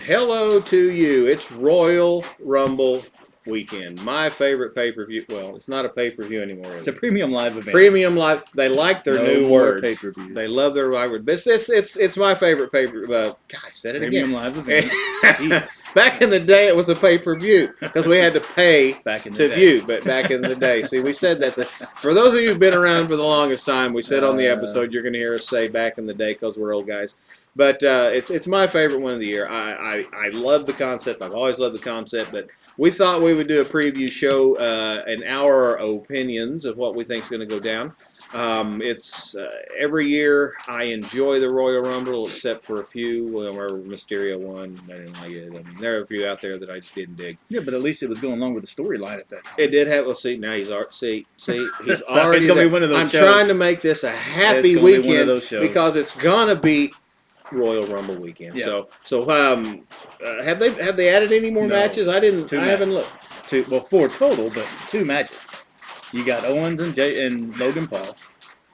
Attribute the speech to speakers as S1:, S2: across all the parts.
S1: hello to you. It's Royal Rumble weekend. My favorite pay-per-view. Well, it's not a pay-per-view anymore.
S2: It's a premium live event.
S1: Premium live. They like their new words.
S2: Pay-per-views.
S1: They love their live words. But it's my favorite pay-per-view. God, I said it
S2: premium
S1: again.
S2: Live event.
S1: Back in the day, it was a pay-per-view because we had to pay to view. But back in the day, see, we said that. For those of you who've been around for the longest time, we said on the episode, you're going to hear us say back in the day because we're old guys. But it's my favorite one of the year. I love the concept. I've always loved the concept. But we thought we would do a preview show, an hour opinions of what we think is going to go down. It's every year I enjoy the Royal Rumble except for a few. Where Mysterio won, I didn't like it. I mean, there are a few out there that I just didn't dig.
S2: Yeah, but at least it was going along with the storyline at that time.
S1: It did have. Well, see, now he's he's
S2: So
S1: already.
S2: it's gonna be one of those
S1: I'm
S2: shows.
S1: trying to make this a happy
S2: It's gonna be one of
S1: weekend
S2: those shows.
S1: because it's gonna be Royal Rumble weekend.
S2: Yeah.
S1: So have they added any more
S2: No.
S1: matches? I didn't.
S2: Two
S1: I haven't looked.
S2: Four total, but 2 matches. You got Owens and Logan Paul,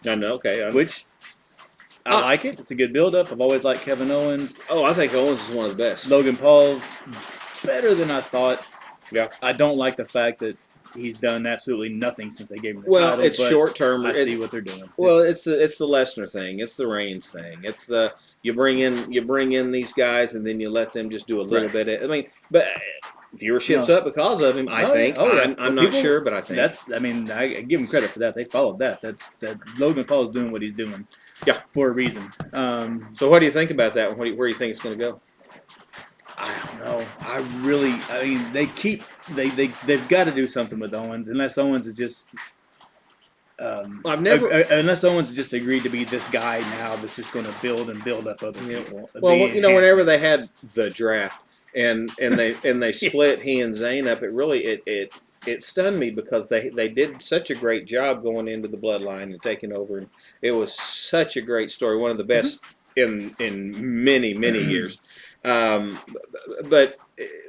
S1: I know. Okay.
S2: which I like it. It's a good build-up. I've always liked Kevin Owens.
S1: I think Owens is one of the best.
S2: Logan Paul's better than I thought.
S1: Yeah.
S2: I don't like the fact that he's done absolutely nothing since they gave him the
S1: Well,
S2: title.
S1: it's
S2: but
S1: short term.
S2: I see what they're doing.
S1: Well, it's the Lesnar thing. It's the Reigns thing. It's the you bring in these guys and then you let them just do a little
S2: Right.
S1: bit. I mean, but viewership's up because of him. I think.
S2: yeah.
S1: I'm not sure, but I think
S2: I give him credit for that. They followed that. That Logan Paul is doing what he's doing.
S1: Yeah.
S2: For a reason.
S1: So what do you think about that? Where do you think it's going to go?
S2: I don't know. I mean, they've got to do something with Owens, unless Owens is just. Unless Owens just agreed to be this guy now that's just going to build up other people.
S1: Well, whenever they had the draft and they split he and Zayn up, it stunned me because they did such a great job going into the bloodline and taking over, and it was such a great story, one of the best in many years. But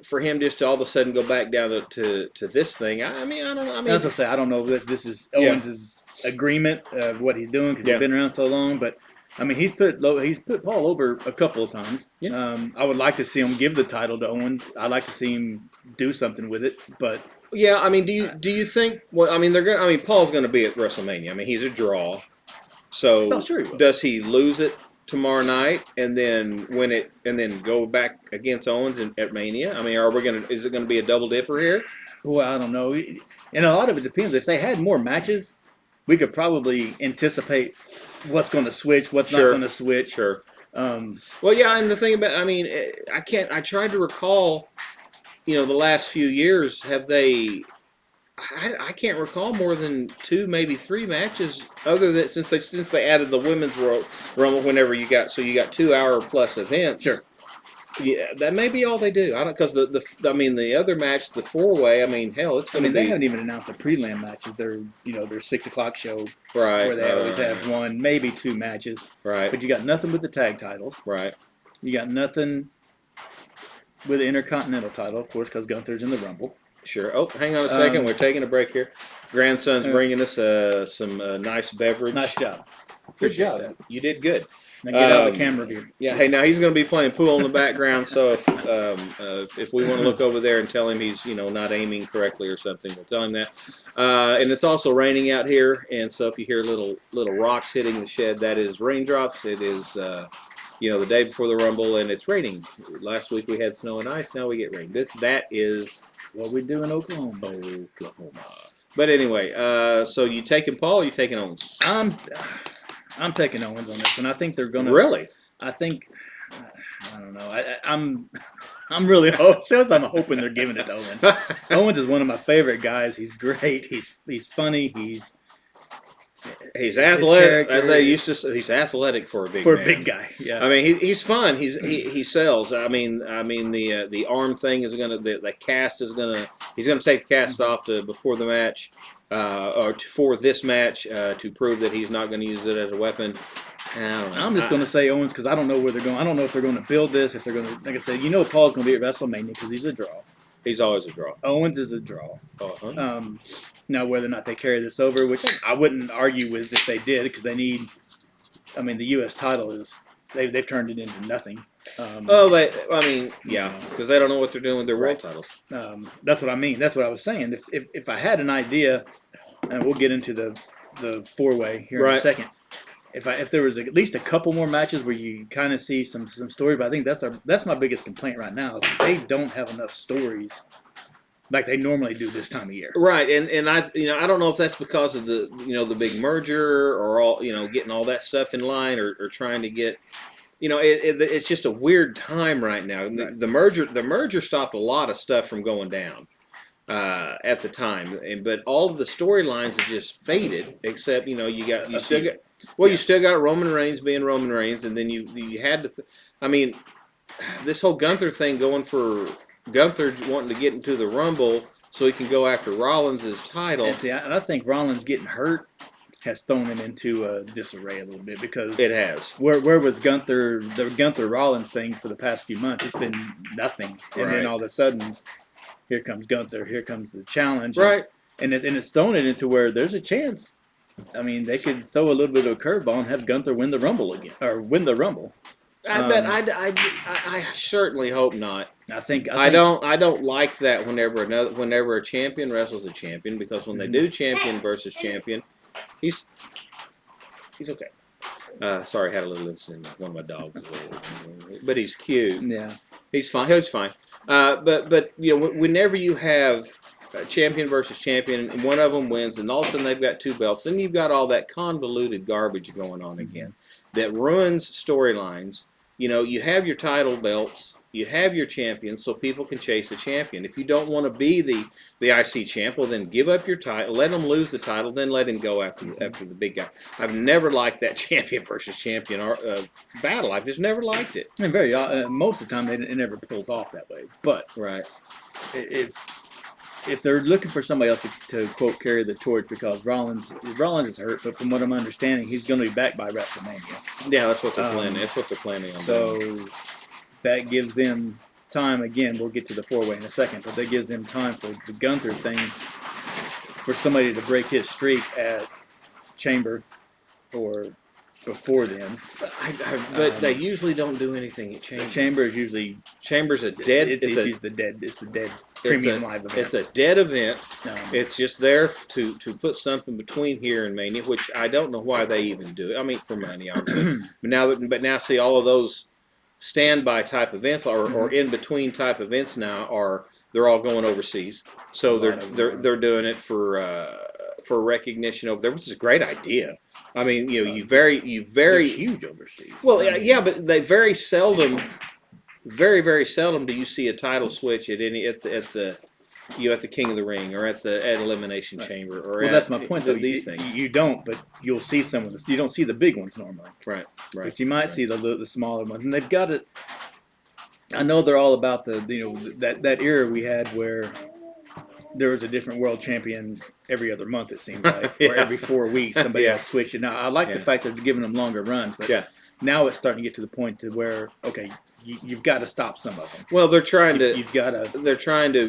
S1: for him just to all of a sudden go back down to this thing, I mean, I don't know. I mean,
S2: as I say, I don't know if this is Owens' agreement of what he's doing because he's been around so long. But I mean, he's put Paul over a couple of times.
S1: Yeah.
S2: I would like to see him give the title to Owens. I'd like to see him do something with it. But
S1: yeah, I mean, do you think? Well, I mean, Paul's going to be at WrestleMania. I mean, he's a draw. So
S2: sure he will.
S1: Does he lose it tomorrow night and then win it and then go back against Owens at Mania? I mean, is it going to be a double dipper here?
S2: Well, I don't know. And a lot of it depends. If they had more matches, we could probably anticipate what's going to switch, what's not going to switch.
S1: Sure. Well, yeah, and the thing about, I mean, I tried to recall, the last few years, have they, I can't recall more than 2, maybe 3 matches other than since they added the women's Rumble whenever you got 2-hour plus events.
S2: Sure.
S1: Yeah, that may be all they do. I don't because the other match, the 4-way. I mean, hell, it's going to be.
S2: They haven't even announced the pre-land matches. Their 6:00 show,
S1: right?
S2: Where they always have 1, maybe 2 matches,
S1: right?
S2: But you got nothing with the tag titles,
S1: right?
S2: You got nothing with the Intercontinental title, of course, because Gunther's in the Rumble.
S1: Sure. Oh, hang on a second. We're taking a break here. Grandson's bringing us some nice beverage.
S2: Nice job.
S1: Good job. That. You did good.
S2: Now get out of the camera view.
S1: Yeah. Hey, now he's going to be playing pool in the background. So if we want to look over there and tell him he's not aiming correctly or something, we'll tell him that. And it's also raining out here, and so if you hear little rocks hitting the shed, that is raindrops. It is the day before the Rumble, and it's raining. Last week we had snow and ice. Now we get rain. That is
S2: what we do in Oklahoma.
S1: But anyway, so you taking Paul or you taking Owens?
S2: I'm taking Owens on this, and I think they're going to.
S1: Really?
S2: I don't know. I'm really I'm hoping they're giving it to Owens. Owens is one of my favorite guys. He's great. He's funny. He's
S1: athletic, as they used to say. He's athletic for a big
S2: guy. Yeah.
S1: I mean, he's fun. He sells. I mean, the arm thing is gonna the cast is gonna he's gonna take the cast off before the match, for this match to prove that he's not going to use it as a weapon. I don't know.
S2: I'm just going to say Owens because I don't know where they're going. I don't know if they're going to build this. If they're going to, like I said, Paul's going to be at WrestleMania because he's a draw.
S1: He's always a draw.
S2: Owens is a draw.
S1: Uh-huh.
S2: Now, whether or not they carry this over, which I wouldn't argue with if they did, because they need. I mean, the U.S. title is they've turned it into nothing
S1: Yeah, because they don't know what they're doing with their world titles.
S2: That's what I mean. That's what I was saying. If I had an idea, and we'll get into the four-way here in a second. If there was at least a couple more matches where you kind of see some story, but I think that's my biggest complaint right now is they don't have enough stories like they normally do this time of year.
S1: Right, and I don't know if that's because of the the big merger or all getting all that stuff in line or trying to get it's just a weird time right now.
S2: Right.
S1: The merger stopped a lot of stuff from going down at the time, but all of the storylines have just faded. Except you still got Roman Reigns being Roman Reigns, and then you had to. This whole Gunther thing going for Gunther wanting to get into the Rumble so he can go after Rollins' title.
S2: And I think Rollins getting hurt has thrown him into disarray a little bit because
S1: it has.
S2: Where was the Gunther Rollins thing for the past few months? It's been nothing, and then all of a sudden, here comes Gunther. Here comes the challenge,
S1: right?
S2: And it's thrown it into where there's a chance. They could throw a little bit of a curveball and have Gunther win the Rumble again, or win the Rumble.
S1: I certainly hope not.
S2: I
S1: don't like that whenever a champion wrestles a champion, because when they do champion versus champion, he's okay. Sorry, I had a little incident with one of my dogs, but he's cute.
S2: Yeah,
S1: he's fine. He's fine. But whenever you have a champion versus champion, and one of them wins, and all of a sudden they've got two belts, then you've got all that convoluted garbage going on again that ruins storylines. You have your title belts, you have your champions, so people can chase a champion. If you don't want to be the IC champ, well, then give up your title, let them lose the title, then let him go after the big guy. I've never liked that champion versus champion battle. I've just never liked it.
S2: And most of the time it never pulls off that way. But if they're looking for somebody else to quote carry the torch, because Rollins is hurt, but from what I'm understanding, he's going to be back by WrestleMania.
S1: Yeah, that's what they're planning. That's what they're planning on.
S2: So that gives them time. Again, we'll get to the four-way in a second, but that gives them time for the Gunther thing, for somebody to break his streak at Chamber or before then.
S1: But they usually don't do anything at Chamber.
S2: Chamber is
S1: Chamber's a dead.
S2: It's the dead premium live event.
S1: It's a dead event. It's just there to put something between here and Mania, which I don't know why they even do it. For money, obviously. but now see all of those standby type events or in between type events now they're all going overseas. So they're doing it for recognition over there, which is a great idea. You very
S2: huge overseas.
S1: Well, yeah, but they very seldom do you see a title switch at the King of the Ring or at Elimination Chamber or
S2: that's my point though.
S1: These things
S2: you don't, but you'll see some of this. You don't see the big ones normally,
S1: right?
S2: But you might see the smaller ones, and they've got it. I know they're all about that era we had where there was a different world champion every other month, it seemed like, or every 4 weeks somebody else switched it. Now I like the fact that they're giving them longer runs, but now it's starting to get to the point to where you've got to stop some of them.
S1: Well, they're trying to.
S2: You've got to.
S1: They're trying to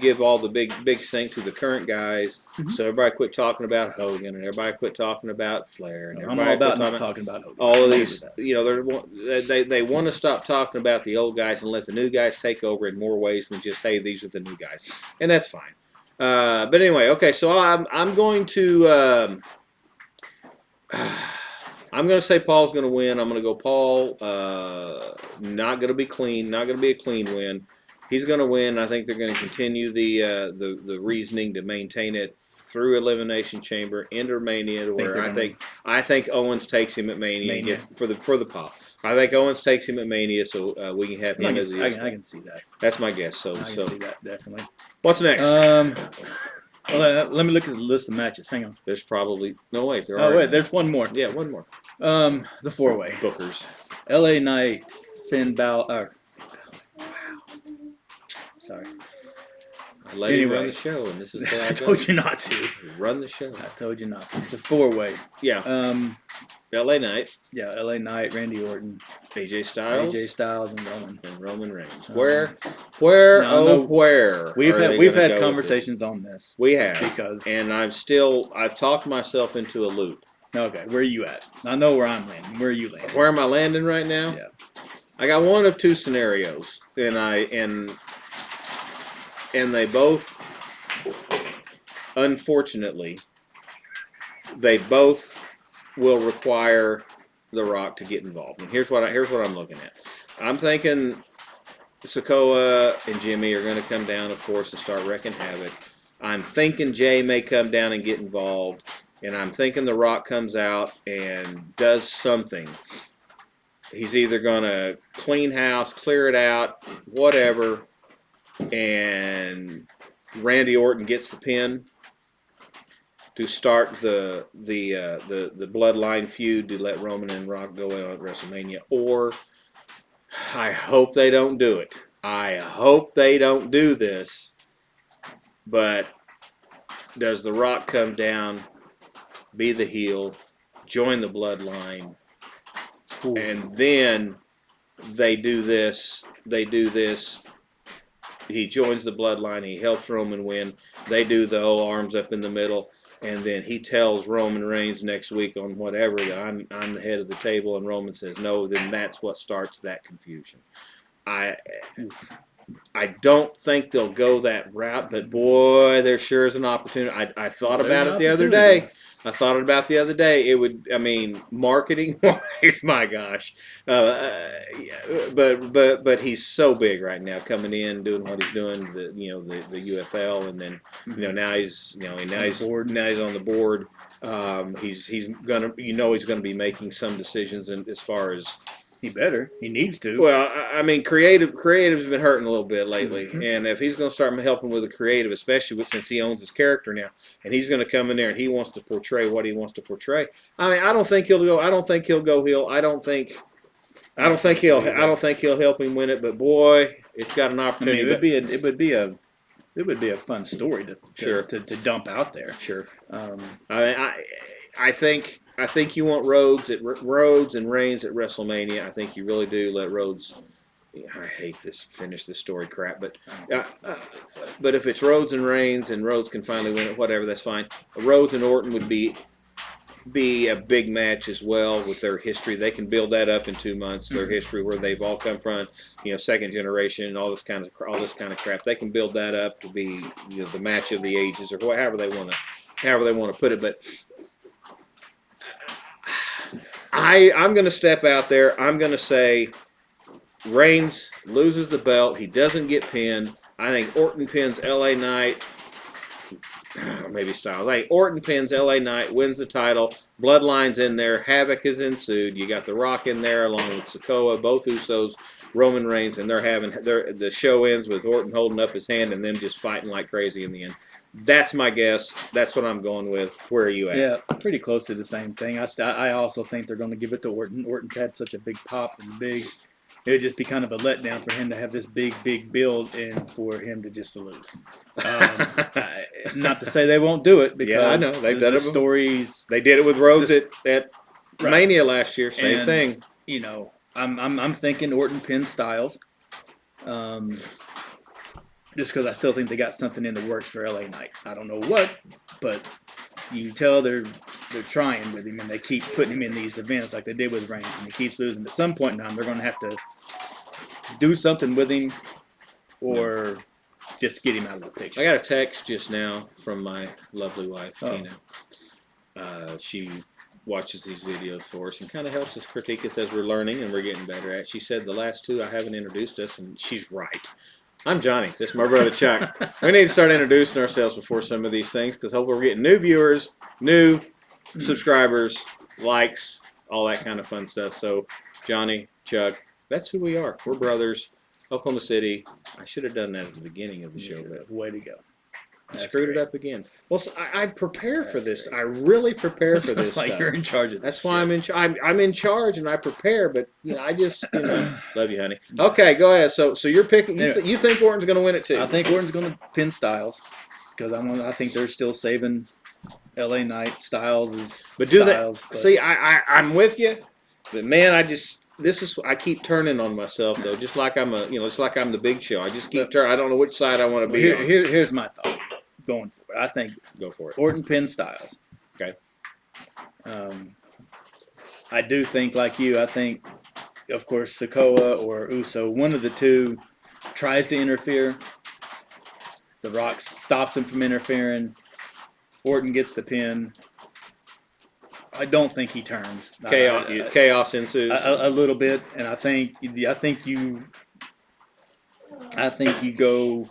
S1: give all the big sync to the current guys, so everybody quit talking about Hogan and everybody quit talking about Flair and everybody
S2: I'm all about not talking about Hogan.
S1: All of these, they want to stop talking about the old guys and let the new guys take over in more ways than just these are the new guys, and that's fine. But anyway, okay, so I'm going to. I'm going to say Paul's going to win. I'm going to go Paul. Not going to be clean. Not going to be a clean win. He's going to win. I think they're going to continue the reasoning to maintain it through Elimination Chamber into Mania, to where I think Owens takes him at Mania. For the pop. I think Owens takes him at Mania, so we can have him as the.
S2: I can see that.
S1: That's my guess.
S2: I can see that definitely.
S1: What's next?
S2: Well, let me look at the list of matches. Hang on.
S1: There's probably no wait.
S2: There's one more.
S1: Yeah, one more.
S2: The four-way.
S1: Bookers.
S2: LA Knight, Finn Balor. Wow. Sorry.
S1: I let you run the show, and this is what
S2: I told you not to.
S1: Run the show.
S2: I told you not to. The four-way.
S1: Yeah. LA Knight.
S2: Yeah, LA Knight, Randy Orton.
S1: AJ Styles.
S2: And
S1: Roman Reigns. Where? Where?
S2: We've had conversations on this.
S1: We have. And I've talked myself into a loop.
S2: Okay, where are you at? I know where I'm landing. Where are you landing?
S1: Where am I landing right now?
S2: Yeah.
S1: I got one of two scenarios, and they both, unfortunately, they both will require The Rock to get involved. And here's what I'm looking at. I'm thinking Sikoa and Jimmy are going to come down, of course, and start wrecking havoc. I'm thinking Jay may come down and get involved, and I'm thinking The Rock comes out and does something. He's either going to clean house, clear it out, whatever, and Randy Orton gets the pin to start the bloodline feud to let Roman and Rock go out at WrestleMania. Or I hope they don't do it. I hope they don't do this. But does The Rock come down, be the heel, join the bloodline, and then they do this. He joins the bloodline. He helps Roman win. They do the whole arms up in the middle. And then he tells Roman Reigns next week on whatever that I'm the head of the table, and Roman says no. Then that's what starts that confusion. I don't think they'll go that route, but boy, there sure is an opportunity. I thought about it the other day. It would, I mean, marketing wise, my gosh. But he's so big right now, coming in, doing what he's doing, the UFL, and then now he's on the board. He's gonna be making some decisions, and as far as
S2: he needs to.
S1: Well, I mean, creative's been hurting a little bit lately, and if he's going to start helping with the creative, especially since he owns his character now, and he's going to come in there and he wants to portray what he wants to portray. I mean, I don't think he'll go heel. I don't think he'll help him win it. But boy, it's got an opportunity.
S2: I mean, it would be a fun story to dump out there.
S1: Sure. I think you want Rhodes and Reigns at WrestleMania. I think you really do let Rhodes. I hate finish this story crap, but if it's Rhodes and Reigns and Rhodes can finally win it, whatever, that's fine. Rhodes and Orton would be a big match as well with their history. They can build that up in 2 months. Their history, where they've all come from, second generation, all this kind of crap. They can build that up to be the match of the ages, or however they want to put it, but. I'm going to step out there. I'm going to say Reigns loses the belt. He doesn't get pinned. I think Orton pins LA Knight. Or maybe Styles. I think Orton pins LA Knight, wins the title. Bloodline's in there. Havoc has ensued. You got The Rock in there along with Sikoa, both Usos, Roman Reigns, and the show ends with Orton holding up his hand and them just fighting like crazy in the end. That's my guess. That's what I'm going with. Where are you at?
S2: Yeah, pretty close to the same thing. I also think they're going to give it to Orton. Orton's had such a big pop and it would just be kind of a letdown for him to have this big build and for him to just lose. Not to say they won't do it, because
S1: I know they've done it.
S2: Stories.
S1: They did it with Rhodes at Mania last year. Same thing.
S2: I'm thinking Orton pins Styles. Just because I still think they got something in the works for LA Knight. I don't know what, but you can tell they're trying with him, and they keep putting him in these events like they did with Reigns, and he keeps losing. At some point in time, they're going to have to do something with him, or just get him out of the picture.
S1: I got a text just now from my lovely wife, Tina. She watches these videos for us and kind of helps us critique us as we're learning and we're getting better at. She said the last two I haven't introduced us, and she's right. I'm Johnny. This is my brother Chuck. We need to start introducing ourselves before some of these things, because hopefully we're getting new viewers, new subscribers, likes, all that kind of fun stuff. So, Johnny, Chuck, that's who we are. We're brothers. Oklahoma City. I should have done that at the beginning of the show, but
S2: way to go.
S1: I screwed it up again. Well, so I prepare for this. Great. I really prepare for this.
S2: Like
S1: stuff.
S2: You're in charge of this.
S1: That's why I'm in charge. I'm in charge, and I prepare. But I just love you, honey. Okay, go ahead. So you're picking. You think Orton's going to win it too?
S2: I think Orton's going to pin Styles, because I think they're still saving LA Knight. Styles is.
S1: But do Styles, they? See, I'm with you, but man, I keep turning on myself though. Just like I'm just like I'm the Big Show. I just keep turning. I don't know which side I want to be.
S2: Here's my thought. Going for it. I think
S1: go for it.
S2: Orton pin Styles.
S1: Okay.
S2: I do think, like you, I think of course, Sikoa or Uso, one of the two tries to interfere. The Rock stops him from interfering. Orton gets the pin. I don't think he turns.
S1: Chaos ensues.
S2: A little bit, and I think you go.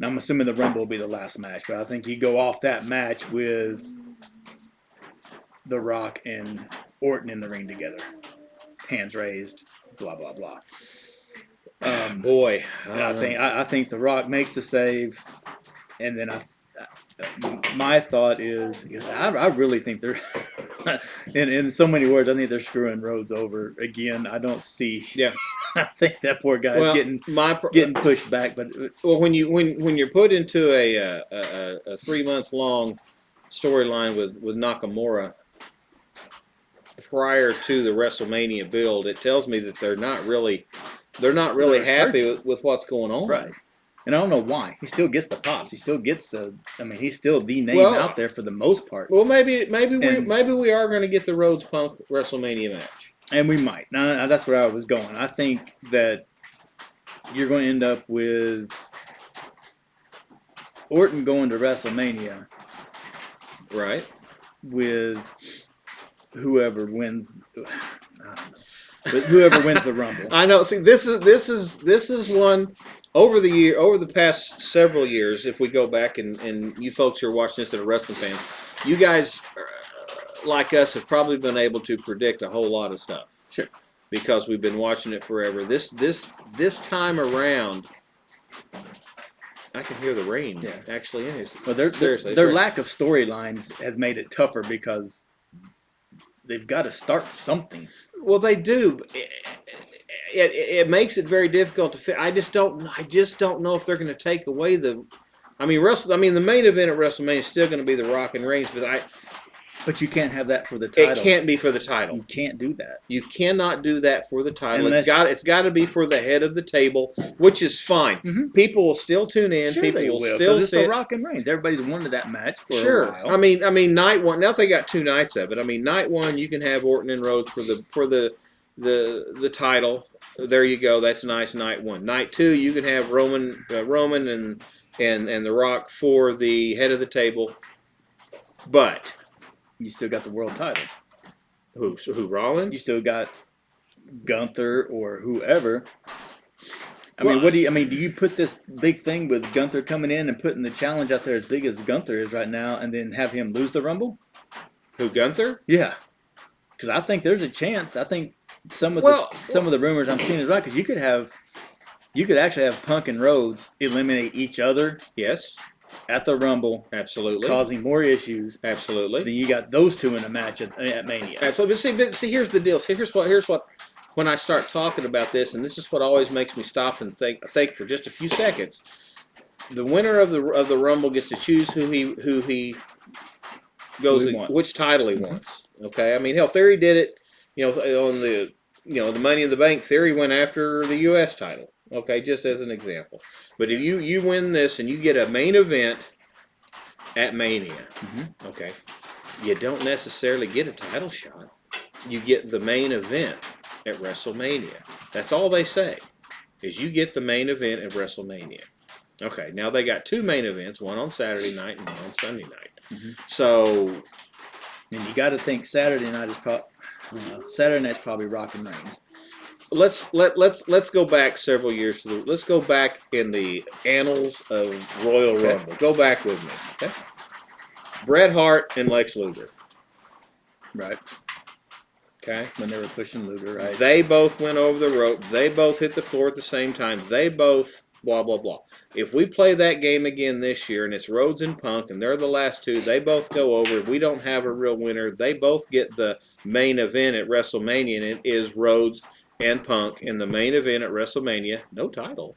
S2: Now I'm assuming the Rumble will be the last match, but I think you go off that match with The Rock and Orton in the ring together, hands raised, blah blah blah.
S1: Boy,
S2: I think The Rock makes the save, and then my thought is I really think they're in so many words. I think they're screwing Rhodes over again. I don't see.
S1: Yeah.
S2: I think that poor guy's getting pushed back. But
S1: when you're put into a 3-month long storyline with Nakamura prior to the WrestleMania build, it tells me that they're not really happy with what's going on.
S2: Right. And I don't know why. He still gets the pops. He still gets he's still the name out there for the most part.
S1: Well, maybe we are going to get the Rhodes Punk WrestleMania match.
S2: And we might. Now, that's where I was going. I think that you're going to end up with Orton going to WrestleMania.
S1: Right.
S2: With whoever wins. I don't know. But whoever wins the Rumble.
S1: I know. See, this is one over the past several years. If we go back and you folks who are watching this that are wrestling fans, you guys like us have probably been able to predict a whole lot of stuff.
S2: Sure.
S1: Because we've been watching it forever. This time around, I can hear the rain actually in here.
S2: Well, their lack of storylines has made it tougher because they've got to start something.
S1: Well, they do. It makes it very difficult to fit. I just don't know if they're going to take away the. The main event at WrestleMania is still going to be The Rock and Reigns,
S2: but you can't have that for the title.
S1: It can't be for the title.
S2: You can't do that.
S1: You cannot do that for the title. It's got to be for the head of the table, which is fine.
S2: Mm-hmm.
S1: People will still tune in.
S2: Sure,
S1: people
S2: they
S1: will
S2: still
S1: sit.
S2: It's The Rock and Reigns. Everybody's wanted that match for a while.
S1: I mean, night one. Now they got 2 nights of it. I mean, night one you can have Orton and Rhodes for the title. There you go. That's nice. Night one. Night 2 you can have Roman and The Rock for the head of the table. But
S2: you still got the world title.
S1: Who Rollins?
S2: You still got Gunther or whoever. Do you put this big thing with Gunther coming in and putting the challenge out there as big as Gunther is right now, and then have him lose the Rumble?
S1: Who, Gunther?
S2: Yeah, because I think there's a chance. I think some of the rumors I'm seeing is right, because you could actually have Punk and Rhodes eliminate each other.
S1: Yes.
S2: At the Rumble,
S1: absolutely,
S2: causing more issues.
S1: Absolutely.
S2: Then you got those two in a match at Mania.
S1: Absolutely. But see, here's the deal. Here's what. When I start talking about this, and this is what always makes me stop and think for just a few seconds. The winner of the Rumble gets to choose who he goes which title he wants. Okay. I mean, hell, Theory did it. On the Money in the Bank. Theory went after the U.S. title. Okay, just as an example. But if you win this and you get a main event at Mania, okay, you don't necessarily get a title shot. You get the main event at WrestleMania. That's all they say, is you get the main event at WrestleMania. Okay, now they got 2 main events, one on Saturday night and one on Sunday night. Mm-hmm. So,
S2: and you got to think Saturday night is Saturday night's probably Rock and Reigns.
S1: Let's go back several years let's go back in the annals of Royal Rumble. Go back with me. Okay. Bret Hart and Lex Luger.
S2: Right.
S1: Okay.
S2: When they were pushing Luger, right?
S1: They both went over the rope. They both hit the floor at the same time. They both blah blah blah. If we play that game again this year and it's Rhodes and Punk and they're the last 2, they both go over. We don't have a real winner. They both get the main event at WrestleMania, and it is Rhodes and Punk in the main event at WrestleMania. No title.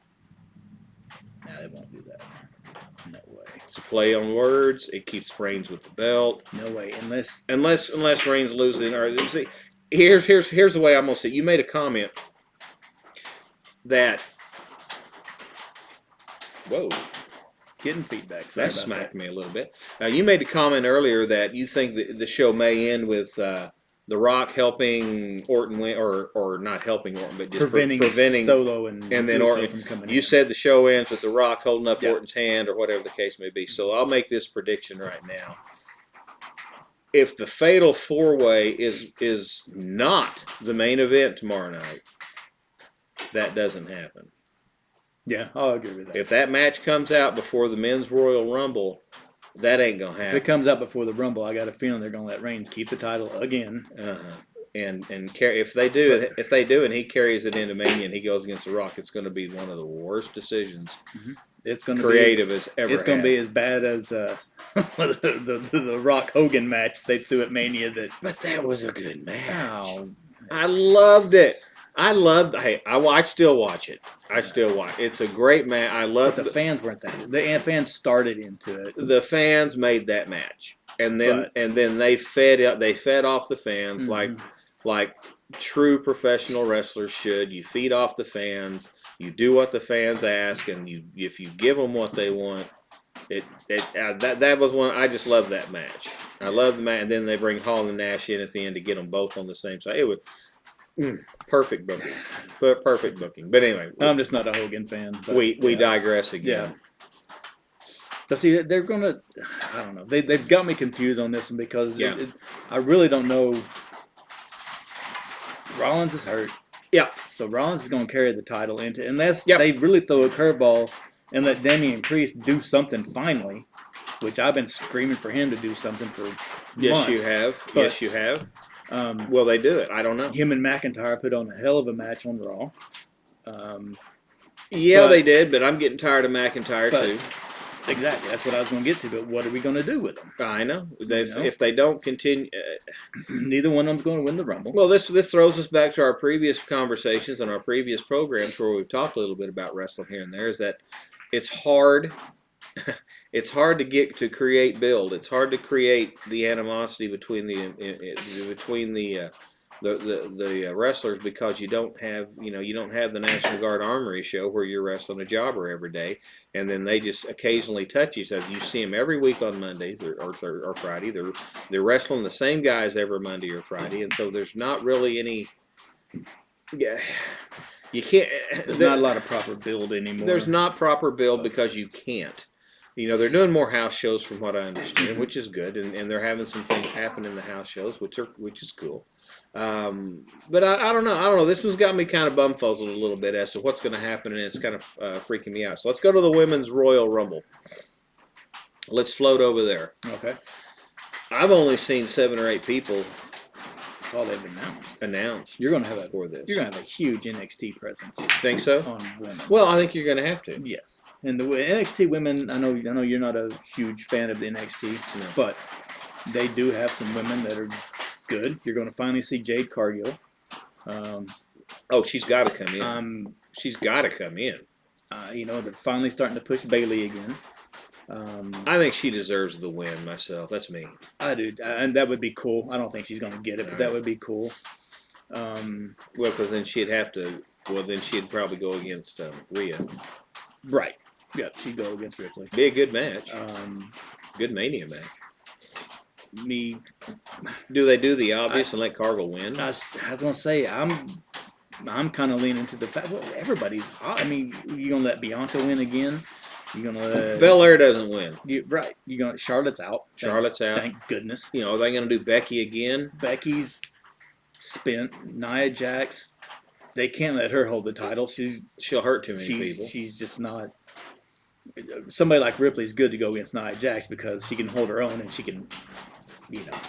S2: No, they won't do that. No way.
S1: It's a play on words. It keeps Reigns with the belt.
S2: No way.
S1: Unless Reigns loses. Or see, here's the way I'm gonna say it. You made a comment that. Whoa.
S2: Getting feedback.
S1: That smacked me a little bit. You made a comment earlier that you think that the show may end with the The Rock helping Orton win, or not helping Orton, but just
S2: preventing Solo and
S1: then
S2: Uso
S1: Orton
S2: from coming
S1: You
S2: in.
S1: said the show ends with The Rock holding up
S2: Yeah.
S1: Orton's hand or whatever the case may be. So I'll make this prediction right now. If the Fatal 4-Way is not the main event tomorrow night, that doesn't happen.
S2: Yeah, I'll agree with that.
S1: If that match comes out before the Men's Royal Rumble, that ain't gonna happen.
S2: If it comes out before the Rumble, I got a feeling they're gonna let Reigns keep the title again.
S1: If they do, and he carries it into Mania and he goes against The Rock, it's going to be one of the worst decisions
S2: It's going to
S1: creative as ever.
S2: It's going to be as bad as the Rock Hogan match they threw at Mania.
S1: But that was a good match.
S2: Oh,
S1: I loved it. I still watch it. I still watch. It's a great match. I love
S2: but the fans weren't that. The fans started into it.
S1: The fans made that match, and then they fed off the fans like true professional wrestlers should. You feed off the fans. You do what the fans ask, and if you give them what they want, that was one. I just love that match. I love the match, and then they bring Hall and Nash in at the end to get them both on the same side. It was perfect booking, perfect booking. But anyway,
S2: I'm just not a Hogan fan. But,
S1: we digress again.
S2: Yeah. But see, they're gonna. I don't know. They've got me confused on this one because I really don't know. Rollins is hurt.
S1: Yeah.
S2: So Rollins is going to carry the title into, unless they really throw a curveball and let Damian Priest do something finally, which I've been screaming for him to do something for months.
S1: You have.
S2: But,
S1: yes, you have. Will they do it? I don't know.
S2: Him and McIntyre put on a hell of a match on Raw.
S1: They did, but I'm getting tired of McIntyre too.
S2: Exactly. That's what I was going to get to. But what are we going to do with them?
S1: I know. If they don't continue...
S2: neither one of them's going to win the Rumble.
S1: Well, this throws us back to our previous conversations and our previous programs where we've talked a little bit about wrestling here and there, is that it's hard... It's hard to create build. It's hard to create the animosity between the wrestlers because you don't have the National Guard Armory show where you're wrestling a jobber every day, and then they just occasionally touch each other. You see them every week on Mondays or Friday. They're wrestling the same guys every Monday or Friday, and so there's not really any. Yeah, you can't.
S2: There's not a lot of proper build anymore.
S1: There's not proper build because you can't. They're doing more house shows from what I understand, which is good, and they're having some things happen in the house shows, which is cool. But I don't know. This one's got me kind of bumfuzzled a little bit as to what's going to happen, and it's kind of freaking me out. So let's go to the Women's Royal Rumble. Let's float over there.
S2: Okay.
S1: I've only seen 7 or 8 people.
S2: That's all they've announced. You're going to have
S1: for this.
S2: You're going to have a huge NXT presence.
S1: Think so?
S2: On women.
S1: Well, I think you're going to have to.
S2: Yes. And the NXT women, I know you're not a huge fan of the NXT, but they do have some women that are good. You're going to finally see Jade Cargill.
S1: She's got to come in. She's got to come in.
S2: They're finally starting to push Bayley again.
S1: I think she deserves the win myself. That's me.
S2: I do, and that would be cool. I don't think she's going to get it, but that would be cool.
S1: Because then she'd have to. Well, then she'd probably go against Rhea.
S2: Right. Yeah, she'd go against Ripley.
S1: Be a good match. Good Mania match. Do they do the obvious and let Cargill win?
S2: I was going to say, I'm kind of leaning to the fact, well, everybody's, you're going to let Bianca win again? You're going to let...
S1: Belair doesn't win.
S2: Right. Charlotte's out.
S1: Charlotte's out.
S2: Thank goodness.
S1: Are they going to do Becky again?
S2: Becky's spent. Nia Jax, they can't let her hold the title.
S1: She'll hurt too many people.
S2: She's just not... Somebody like Ripley's good to go against Nia Jax because she can hold her own and she can...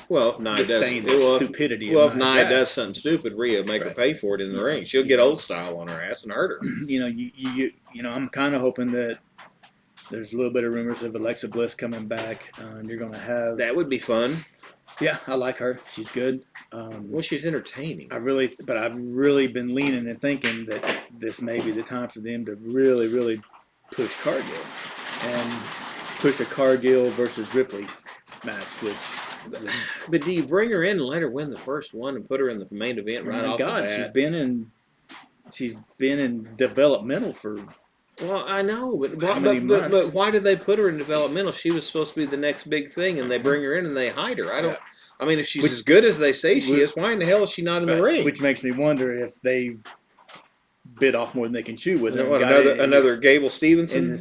S1: Well, if Nia
S2: stupidity.
S1: Well, if Nia does something stupid, Rhea make her pay for it in the ring. She'll get old style on her ass and hurt her.
S2: I'm kind of hoping that there's a little bit of rumors of Alexa Bliss coming back, and you're going to have
S1: that would be fun.
S2: Yeah, I like her. She's good.
S1: Well, she's entertaining.
S2: I've really been leaning and thinking that this may be the time for them to really, really push Cargill and push a Cargill versus Ripley match, which.
S1: But do you bring her in and let her win the first one and put her in the main event right off the bat?
S2: She's been in developmental for.
S1: Well, I know, but why did they put her in developmental? She was supposed to be the next big thing, and they bring her in and they hide her. I mean, if she's as good as they say she is, why in the hell is she not in the ring?
S2: Which makes me wonder if they bit off more than they can chew with her.
S1: What, another Gable Stevenson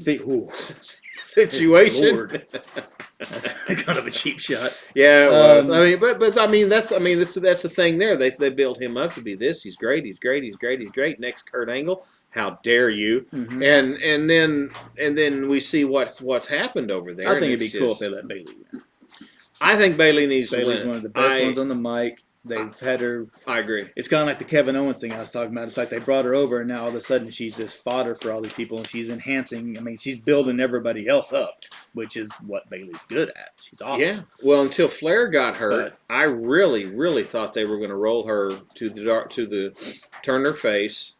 S1: situation.
S2: Lord. That's kind of a cheap shot.
S1: Yeah, it was. I mean, but I mean that's the thing there. They built him up to be this. He's great. He's great. He's great. He's great. Next, Kurt Angle. How dare you?
S2: Mm-hmm.
S1: And then we see what's happened over there.
S2: I think it'd be cool if they let Bayley win.
S1: I think Bayley needs to win.
S2: Bayley's one of the best ones on the mic. They've had her.
S1: I agree.
S2: It's kind of like the Kevin Owens thing I was talking about. It's like they brought her over, and now all of a sudden she's just fodder for all these people, and she's enhancing. I mean, she's building everybody else up, which is what Bayley's good at. She's awesome.
S1: Yeah. Well, until Flair got hurt, I really, really thought they were going to roll her to the turn her face,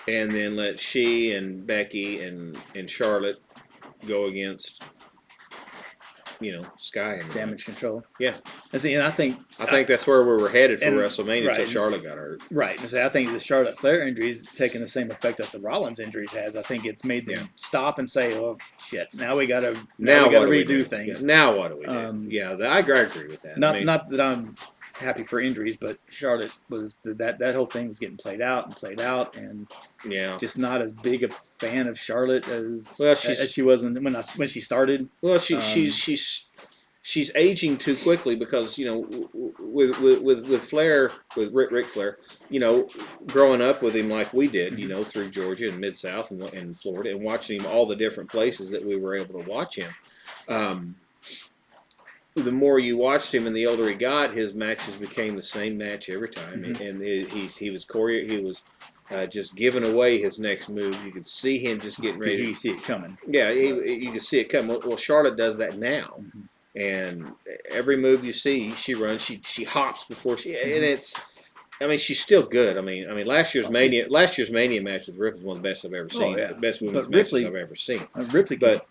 S1: and then let she and Becky and Charlotte go against, Sky and
S2: Damage Control.
S1: Yeah.
S2: And I think
S1: that's where we were headed for WrestleMania until Charlotte got hurt.
S2: Right. And I think the Charlotte Flair injury is taking the same effect that the Rollins injuries has. I think it's made them stop and say, "Oh shit, now we got to redo things."
S1: Yeah. Now what do we do? I agree with that.
S2: Not that I'm happy for injuries, but Charlotte was that whole thing was getting played out, and just not as big a fan of Charlotte as she was when she started.
S1: Well, she's aging too quickly because with Flair, with Ric Flair, growing up with him like we did, through Georgia and Mid South and Florida, and watching him all the different places that we were able to watch him. The more you watched him and the older he got, his matches became the same match every time, and he was just giving away his next move. You could see him just getting ready.
S2: You see it coming.
S1: Yeah, you can see it coming. Well, Charlotte does that now, and every move you see, she runs, she hops before she, and it's. I mean, she's still good. I mean, last year's Mania match with Ripley was one of the best I've ever seen. The best women's matches I've ever seen.
S2: Ripley could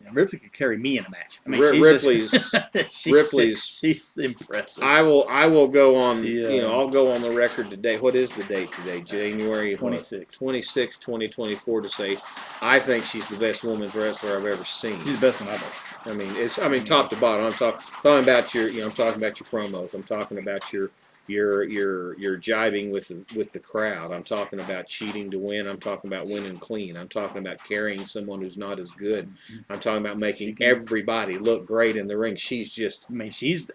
S2: carry me in a match. I mean,
S1: Ripley's
S2: she's impressive.
S1: I will go on. I'll go on the record today. What is the date today? January 26, 2024. To say, I think she's the best women's wrestler I've ever seen.
S2: She's the best one I've ever.
S1: I mean, top to bottom. I'm talking about your. I'm talking about your promos. I'm talking about your jibing with the crowd. I'm talking about cheating to win. I'm talking about winning clean. I'm talking about carrying someone who's not as good. I'm talking about making everybody look great in the ring. She's just. I mean, she's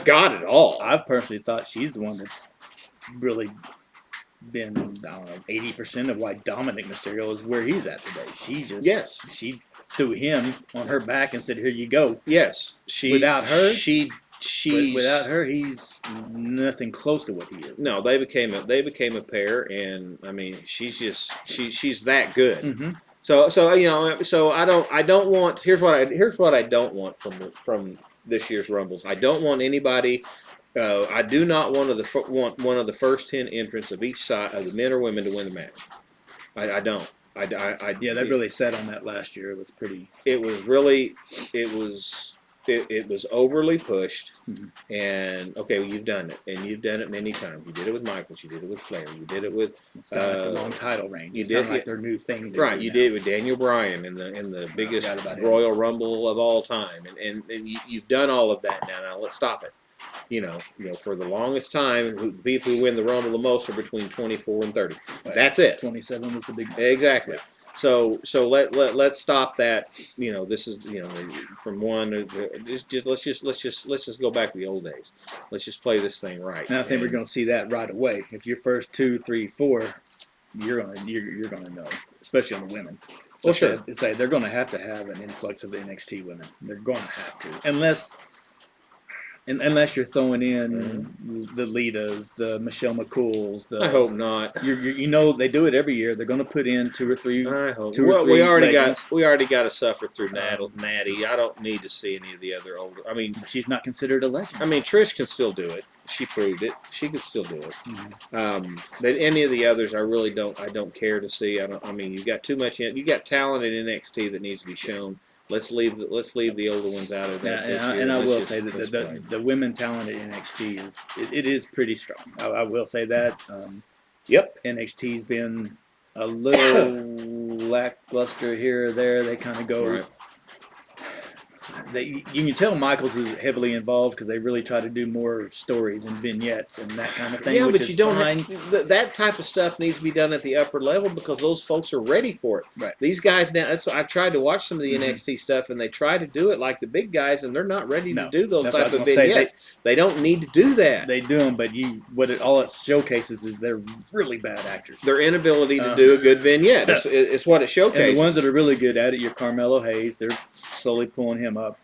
S1: got it all.
S2: I've personally thought she's the one that's really been 80% of why Dominic Mysterio is where he's at today. She threw him on her back and said, "Here you go."
S1: Yes,
S2: without her,
S1: without
S2: her, he's nothing close to what he is.
S1: No, they became a pair, and I mean, she's that good.
S2: Mm-hmm.
S1: So I don't want. Here's what I don't want from this year's Rumbles. I don't want anybody. I do not want one of the first 10 entrants of each side, of the men or women, to win the match. I don't.
S2: They really set on that last year. It was pretty.
S1: It was overly pushed, and okay, well, you've done it, and you've done it many times. You did it with Michaels, you did it with Flair, you did it with
S2: like the long title reign. It's kind of like their new thing.
S1: Right, you did it with Daniel Bryan in the biggest Royal Rumble of all time, and you've done all of that now. Now let's stop it. For the longest time, the people who win the Rumble the most are between 24 and 30. That's it.
S2: 27 was the big one.
S1: Exactly. So let's stop that. This is from one. Let's just go back to the old days. Let's just play this thing right.
S2: And I think we're going to see that right away. If your first 2, 3, 4, you're gonna know, especially on the women.
S1: Well, sure.
S2: They're going to have an influx of the NXT women. They're going to have to, unless you're throwing in the Litas, the Michelle McCools.
S1: I hope not.
S2: They do it every year. They're going to put in 2 or 3.
S1: I hope.
S2: We already got
S1: to suffer through Natty. I don't need to see any of the other older. I mean,
S2: she's not considered a legend.
S1: I mean, Trish can still do it. She proved it. She can still do it. But any of the others, I really don't. I don't care to see. You've got too much. You got talent in NXT that needs to be shown. Let's leave the older ones out of that.
S2: And I will say that the women talent at NXT is pretty strong. I will say that.
S1: Yep.
S2: NXT's been a little lackluster here or there. They kind of go.
S1: Right.
S2: you can tell Michaels is heavily involved because they really try to do more stories and vignettes and that kind of thing.
S1: Yeah,
S2: which
S1: but
S2: is
S1: you don't
S2: fine.
S1: that type of stuff needs to be done at the upper level because those folks are ready for it.
S2: Right.
S1: These guys now, that's what I've tried to watch some of the
S2: Mhm.
S1: NXT stuff, and they try to do it like the big guys, and they're not ready to
S2: No,
S1: do those
S2: that's what I
S1: type
S2: was
S1: of
S2: gonna say.
S1: vignettes. They don't need to do that.
S2: They do them, but all it showcases is they're really bad actors.
S1: Their inability to do a good vignette. It's what it showcases.
S2: And the ones that are really good at it, your Carmelo Hayes, they're slowly pulling him up.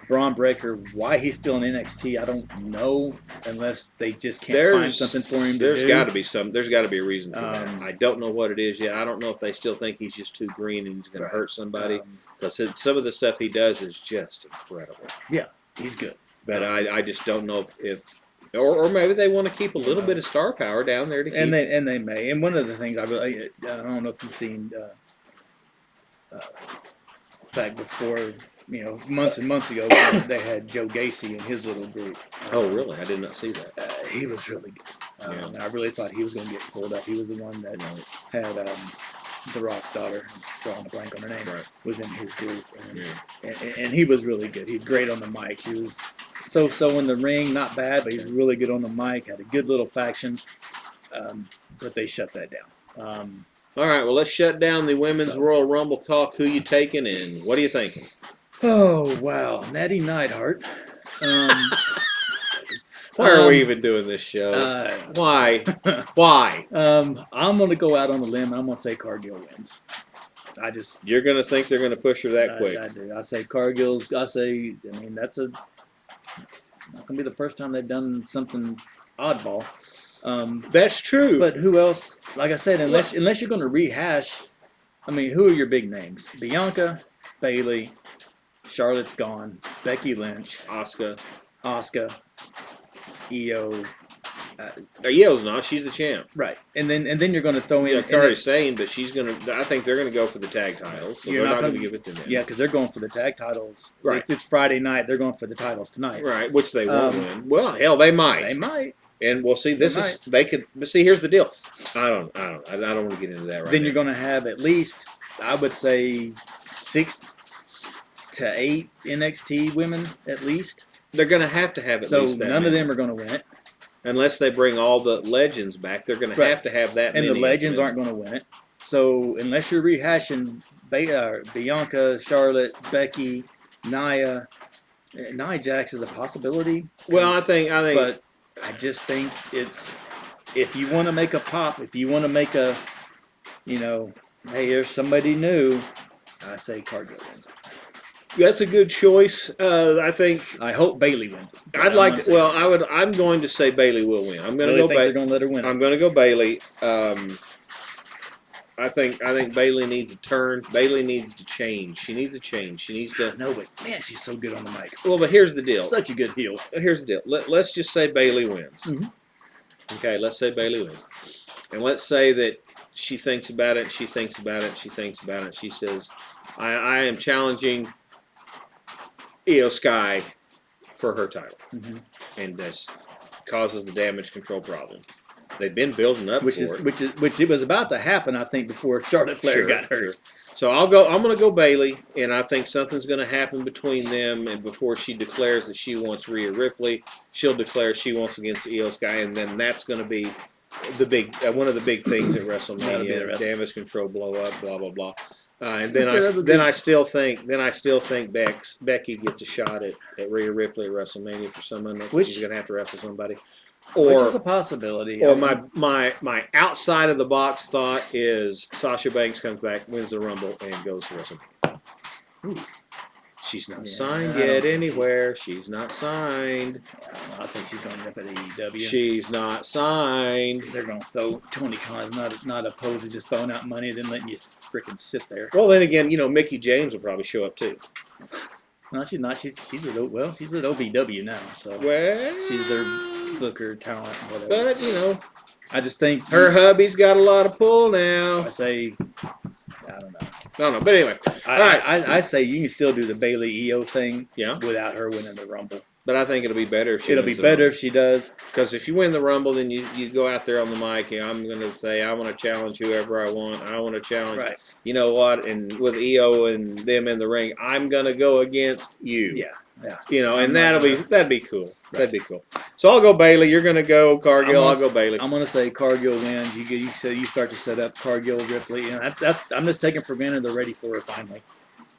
S2: Braun Breaker, why he's still in NXT, I don't know, unless they just can't find something for him to do.
S1: There's got to be There's got to be a reason for that.
S2: Um,
S1: I don't know what it is yet. I don't know if they still think he's just too green and he's going to hurt somebody. Because some of the stuff he does is just incredible.
S2: Yeah, he's good.
S1: But I just don't know if or maybe they want to keep a little bit of star power down there to keep.
S2: And they may. And one of the things I don't know if you've seen back before, months and months ago, they had Joe Gacy in his little group.
S1: Oh, really? I did not see that.
S2: He was really good. And I really thought he was going to get pulled up. He was the one that had The Rock's daughter, drawing a blank on her name, was in his group. And he was really good. He's great on the mic. He was so in the ring, not bad, but he's really good on the mic, had a good little faction. But they shut that down.
S1: All right, well, let's shut down the Women's Royal Rumble talk. Who you taking and what are you thinking?
S2: Oh, wow. Natty Neidhart.
S1: Why are we even doing this show? Why? Why?
S2: I'm going to go out on a limb. I'm going to say Cargill wins.
S1: You're going to think they're going to push her that quick?
S2: I do. I say Cargill's. That's not going to be the first time they've done something oddball.
S1: That's true.
S2: But who else? Like I said, unless you're going to rehash, who are your big names? Bianca, Bayley, Charlotte's gone, Becky Lynch,
S1: Asuka,
S2: Io.
S1: Io's not. She's the champ.
S2: Right. And then you're going to throw in.
S1: Yeah, Kairi's saying, but she's going to. I think they're going to go for the tag titles. So they're not going to give it to them.
S2: Yeah, because they're going for the tag titles.
S1: Right.
S2: It's Friday night. They're going for the titles tonight.
S1: Right, which they won't win. Well, hell, they might.
S2: They might.
S1: And we'll see. They could. But see, here's the deal. I don't want to get into that right now.
S2: Then you're going to have at least, I would say, 6 to 8 NXT women at least.
S1: They're going to have at least that.
S2: So none of them are going to win it.
S1: Unless they bring all the legends back, they're going to have that many.
S2: And the legends aren't going to win it. So unless you're rehashing Bianca, Charlotte, Becky, Nia Jax is a possibility.
S1: Well, I think.
S2: But I just think it's, if you want to make a pop, if you want to make a, hey, there's somebody new, I say Cargill wins it.
S1: That's a good choice. I think.
S2: I hope Bayley wins it.
S1: I'm going to say Bayley will win. I'm going to go.
S2: They're going to let her win.
S1: I'm going to go Bayley. I think Bayley needs a turn. Bayley needs to change. She needs a change. She needs to.
S2: No, but man, she's so good on the mic.
S1: Well, but here's the deal.
S2: Such a good heel.
S1: Here's the deal. Let's just say Bayley wins.
S2: Mm-hmm.
S1: Okay, let's say Bayley wins, and let's say that she thinks about it. She thinks about it. She thinks about it. She says, "I am challenging Io Sky for her title," and this causes the damage control problem. They've been building up
S2: which it was about to happen, I think, before Charlotte Flair got hurt.
S1: Sure. So I'm going to go Bayley, and I think something's going to happen between them. And before she declares that she wants Rhea Ripley, she'll declare she wants against Io Sky, and then that's going to be the big one of the big things at WrestleMania. Damage control, blow up, blah blah blah. And then I still think Becky gets a shot at Rhea Ripley at WrestleMania for some unknown. She's going to have to wrestle somebody.
S2: Which is a possibility.
S1: Or my outside of the box thought is Sasha Banks comes back, wins the Rumble, and goes to WrestleMania. She's not signed yet anywhere. She's not signed.
S2: I think she's going to end up at AEW.
S1: She's not signed.
S2: They're going to throw Tony Khan's not opposed to just throwing out money and then letting you freaking sit there.
S1: Well, then again, Mickey James will probably show up too.
S2: No, she's not. She's with OVW now. So she's their booker, talent, whatever.
S1: But
S2: I just think
S1: her hubby's got a lot of pull now.
S2: I say, I don't know.
S1: No, but anyway.
S2: I say you can still do the Bayley Io thing
S1: without
S2: her winning the Rumble.
S1: But I think it'll be better if she
S2: It'll be
S1: wins the
S2: better
S1: Rumble.
S2: if she does.
S1: Because if you win the Rumble, then you go out there on the mic, and I'm going to say, I want to challenge whoever I want. I want to challenge,
S2: Right.
S1: you know what? And with EO and them in the ring, I'm going to go against you.
S2: Yeah. Yeah.
S1: You know, and
S2: I'm
S1: that'd be cool.
S2: Right.
S1: That'd be cool. So I'll go Bailey. You're going to go Cargill. I'll go Bailey.
S2: I'm gonna say Cargill wins. You said you start to set up Cargill, Ripley, and that's I'm just taking for granted they're ready for her finally.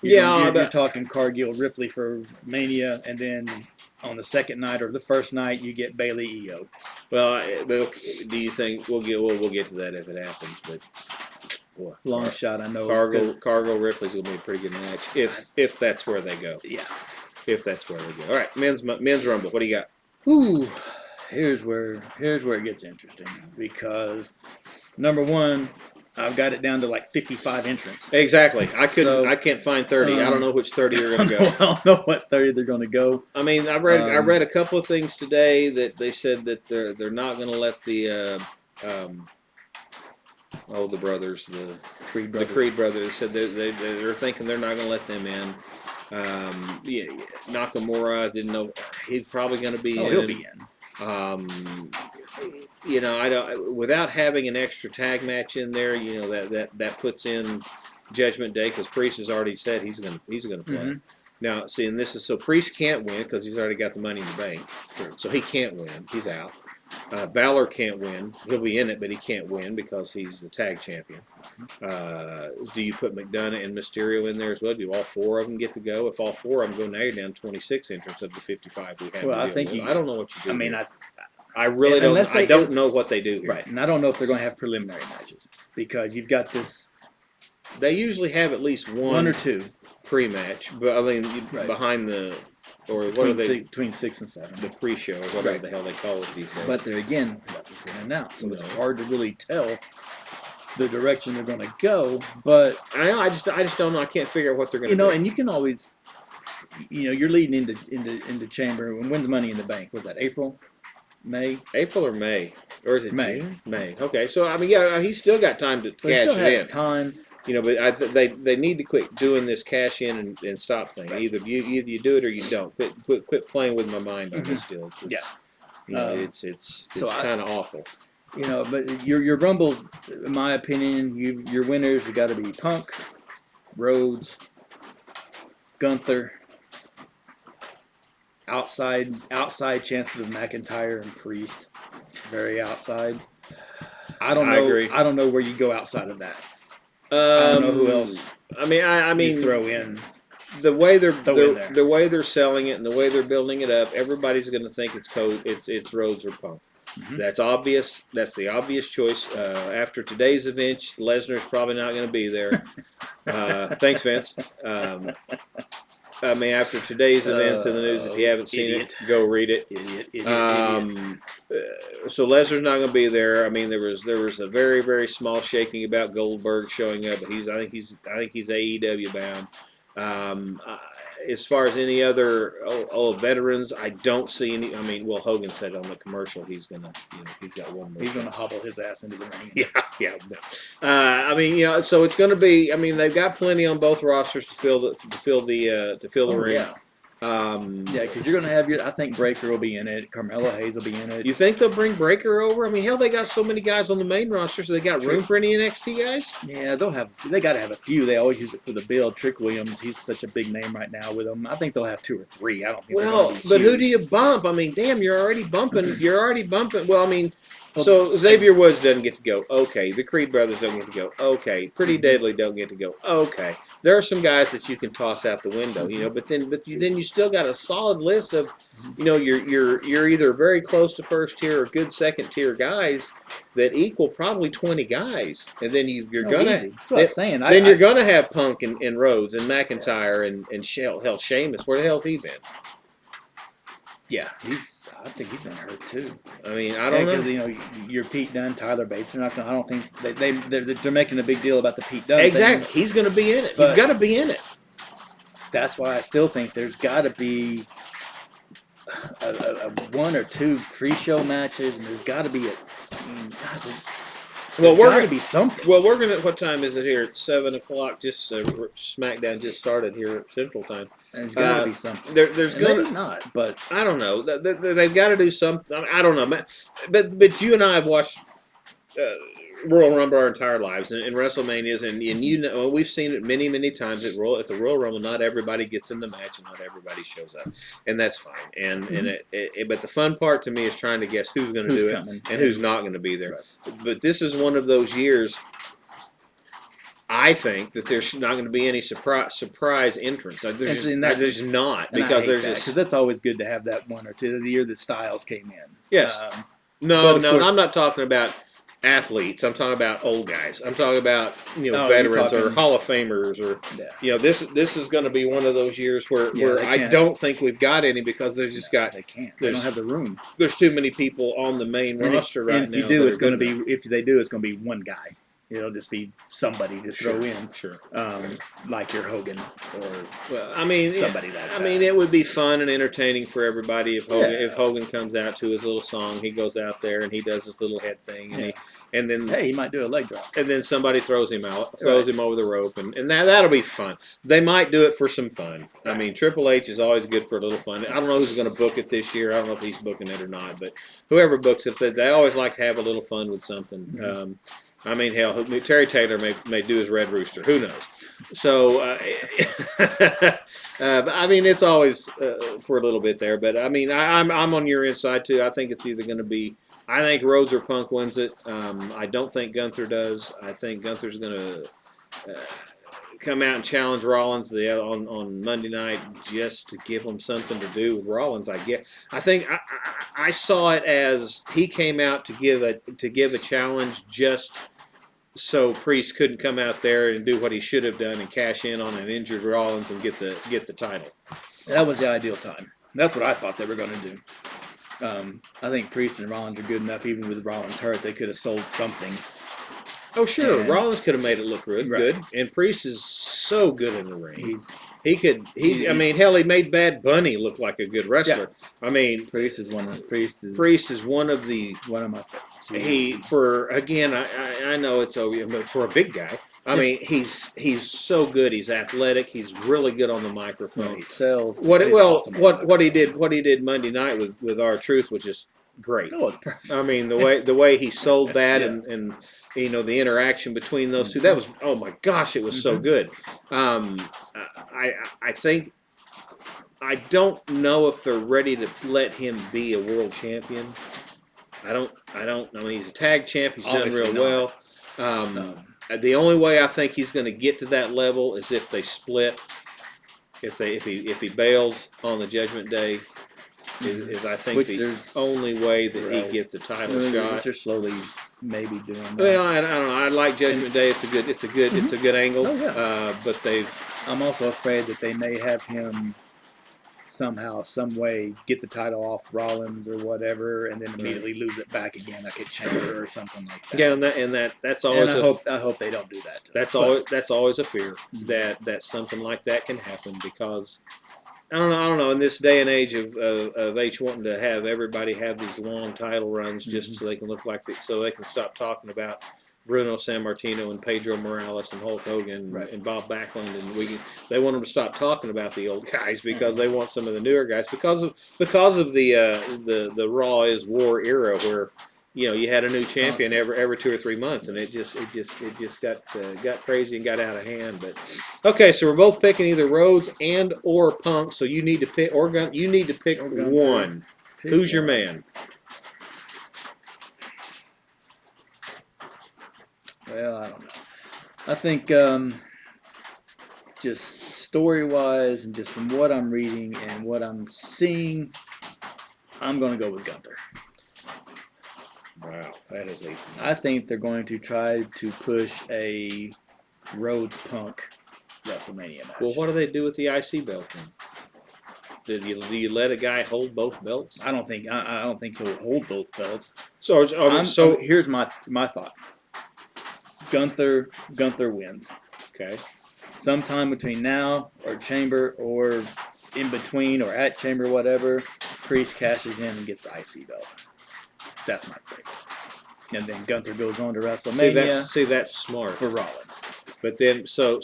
S2: You're talking Cargill, Ripley for Mania, and then on the second night or the first night you get Bailey, EO.
S1: Well, do you think we'll get to that if it happens? But boy,
S2: Long shot, I know.
S1: Cargill Ripley's gonna be a pretty good match if that's where they go.
S2: Yeah.
S1: If that's where they go. All right, men's Rumble. What do you got?
S2: Ooh, here's where it gets interesting because number one, I've got it down to like 55 entrants.
S1: Exactly. I can't find 30. I don't know which 30 are going to go.
S2: I don't know what 30 they're going to go.
S1: I mean, I read a couple of things today that they said that they're not going to let the the brothers, the Creed brothers said they're thinking they're not going to let them in. Nakamura, I didn't know he's probably going to be in.
S2: He'll be in.
S1: You know, I don't. Without having an extra tag match in there, you know that puts in Judgment Day because Priest has already said he's gonna play.
S2: Mm-hmm.
S1: Now, see, and this is so Priest can't win because he's already got the Money in the Bank, so he can't win. He's out. Balor can't win. He'll be in it, but he can't win because he's the tag champion. Do you put McDonough and Mysterio in there as well? Do all four of them get to go? If all four of them go, now you're down 26 entrants of the 55 we have.
S2: Well, I think
S1: I don't know what you do.
S2: I mean,
S1: I really don't. I don't know what they do here.
S2: Right, and I don't know if they're going to have preliminary matches because you've got this.
S1: They usually have at least one
S2: or two
S1: pre-match, but I mean behind the
S2: between 6 and 7,
S1: the pre-show or whatever the hell they call it these days.
S2: But they're again nothing's going to announce, so it's hard to really tell the direction they're going to go. But
S1: I just don't know. I can't figure out what they're going to do.
S2: You know, and you can always, you're leading into Chamber. And when's Money in the Bank? Was that April?
S1: April or May? Or is it
S2: May?
S1: June? May. Okay, so I mean, yeah, he's still got time to cash
S2: still
S1: it
S2: has
S1: in.
S2: Time.
S1: You know, but they need to quit doing this cash in and stop thing.
S2: Right.
S1: Either you do it or you don't. Quit playing with my mind on this deal. It's kind of awful.
S2: You know, but your Rumbles, in my opinion, your winners have got to be Punk, Rhodes, Gunther. Outside chances of McIntyre and Priest, very outside. I don't know.
S1: Agree.
S2: I don't know where you go outside of that. I don't know who else.
S1: I mean,
S2: you throw in
S1: the way they're selling it and the way they're building it up. Everybody's going to think it's Rhodes or Punk. Mm-hmm. That's obvious. That's the obvious choice. After today's event, Lesnar's probably not going to be there. Thanks, Vince. I mean, after today's events in the news, if you haven't seen it, go read it.
S2: Idiot.
S1: So Lesnar's not going to be there. I mean, there was a very, very small shaking about Goldberg showing up, but I think he's AEW bound. As far as any other veterans, I don't see any. I mean, well, Hogan said on the commercial he's got one more.
S2: He's gonna hobble his ass into the ring.
S1: Yeah. I mean, so it's going to be. I mean, they've got plenty on both rosters to fill the ring.
S2: Yeah. Because you're gonna have I think Breaker will be in it. Carmelo Hayes will be in it.
S1: You think they'll bring Breaker over? I mean, hell, they got so many guys on the main roster, so they got room for any NXT guys.
S2: Yeah, they got to have a few. They always use it for the build. Trick Williams, he's such a big name right now with them. I think they'll have 2 or 3. I don't think.
S1: Well, but who do you bump? I mean, damn, you're already bumping. Well, I mean. So Xavier Woods doesn't get to go. Okay. The Creed brothers don't get to go. Okay. Pretty Deadly don't get to go. Okay. There are some guys that you can toss out the window, but then you still got a solid list of, you're either very close to first tier or good second tier guys that equal probably 20 guys, and then you're gonna.
S2: That's what I'm saying.
S1: Then you're gonna have Punk and Rhodes and McIntyre and Sheamus. Where the hell's he been?
S2: Yeah, I think he's been hurt too.
S1: I mean, I don't know.
S2: Because you're Pete Dunne, Tyler Bates. They're not going. I don't think they're making a big deal about the Pete Dunne.
S1: Exactly,
S2: thing.
S1: He's going to be in it. He's got to be in it.
S2: That's why I still think there's got to be a 1 or 2 pre-show matches, and there's got to be
S1: Well,
S2: There's
S1: we're
S2: got to
S1: gonna
S2: be something.
S1: Well, we're gonna. What time is it here? It's 7:00. Just SmackDown just started here at Central Time.
S2: There's got to be something.
S1: There's
S2: And
S1: gonna.
S2: maybe not, but
S1: I don't know. They've got to do something. I don't know. But you and I have watched Royal Rumble our entire lives and WrestleManias, and you know we've seen it many times at the Royal Rumble. Not everybody gets in the match, and not everybody shows up, and that's fine. And but the fun part to me is trying to guess who's going to do
S2: coming.
S1: it and who's not going to be there.
S2: Right.
S1: But this is one of those years. I think that there's not going to be any surprise entrance. There's not because there's just
S2: because that's always good to have that one or two. The year that Styles came in.
S1: Yes. No, I'm not talking about athletes. I'm talking about old guys. I'm talking about veterans or Hall of Famers or this is going to be one of those years where I don't think we've got any because there's just
S2: they can't. They don't have the room.
S1: There's too many people on the main roster right now.
S2: And if they do, it's going to be one guy. It'll just be somebody to throw in, like your Hogan or somebody like that.
S1: I mean, it would be fun and entertaining for everybody if Hogan comes out to his little song. He goes out there and he does his little head thing, and then
S2: he might do a leg drop,
S1: and then somebody throws him over the rope, and that'll be fun. They might do it for some fun. I mean, Triple H is always good for a little fun. I don't know who's going to book it this year. I don't know if he's booking it or not, but whoever books it, they always like to have a little fun with something.
S2: Mm-hmm.
S1: I mean, hell, Terry Taylor may do his Red Rooster. Who knows? So, I mean, it's always for a little bit there. But I mean, I'm on your inside too. I think it's either going to be. I think Rhodes or Punk wins it. I don't think Gunther does. I think Gunther's going to come out and challenge Rollins on Monday night just to give him something to do with Rollins. I think I saw it as he came out to give a challenge just so Priest couldn't come out there and do what he should have done and cash in on an injured Rollins and get the title.
S2: That was the ideal time. That's what I thought they were going to do. I think Priest and Rollins are good enough. Even with Rollins hurt, they could have sold something.
S1: Oh, sure. Rollins could have made it look good. And Priest is so good in the ring. I mean, hell, he made Bad Bunny look like a good wrestler. Yeah. I mean,
S2: Priest is one of my favorites.
S1: I know it's over, but for a big guy, I mean, he's so good. He's athletic. He's really good on the microphone.
S2: He sells.
S1: What he did Monday night with R-Truth was just great.
S2: That was perfect.
S1: I mean, the way he sold that and the interaction between those two, that was, oh my gosh, it was so good. I think, I don't know if they're ready to let him be a world champion. I mean, he's a tag champ. He's done real well. The only way I think he's going to get to that level is if they split. If he bails on the Judgment Day, is I think the only way that he gets a title shot.
S2: They're slowly maybe doing that.
S1: Well, I don't know. I like Judgment Day. It's a good angle.
S2: Oh, yeah.
S1: But
S2: I'm also afraid that they may have him somehow, some way, get the title off Rollins or whatever, and then immediately lose it back again, like at Chamber or something like that.
S1: Yeah, that's always.
S2: And I hope they don't do that.
S1: That's always a fear that something like that can happen because. I don't know. In this day and age of H wanting to have everybody have these long title runs just so they can look like so they can stop talking about Bruno Sammartino and Pedro Morales and Hulk Hogan and Bob Backlund and they want them to stop talking about the old guys because they want some of the newer guys because of the Raw is War era where you had a new champion every 2 or 3 months, and it just got crazy and got out of hand. But okay, so we're both picking either Rhodes and or Punk. So you need to pick you need to pick one. Who's your man?
S2: Well, I don't know. I think just story-wise and just from what I'm reading and what I'm seeing, I'm going to go with Gunther.
S1: Wow, that is
S2: I think they're going to try to push a Rhodes Punk WrestleMania match.
S1: Well, what do they do with the IC belt then? Do you let a guy hold both belts?
S2: I don't think he'll hold both belts.
S1: So
S2: here's my thought. Gunther wins.
S1: Okay.
S2: Sometime between now or Chamber or in between or at Chamber, whatever, Priest cashes in and gets the IC belt. That's my pick. and then Gunther goes on to
S1: See,
S2: WrestleMania
S1: that's smart.
S2: for Rollins.
S1: But then, so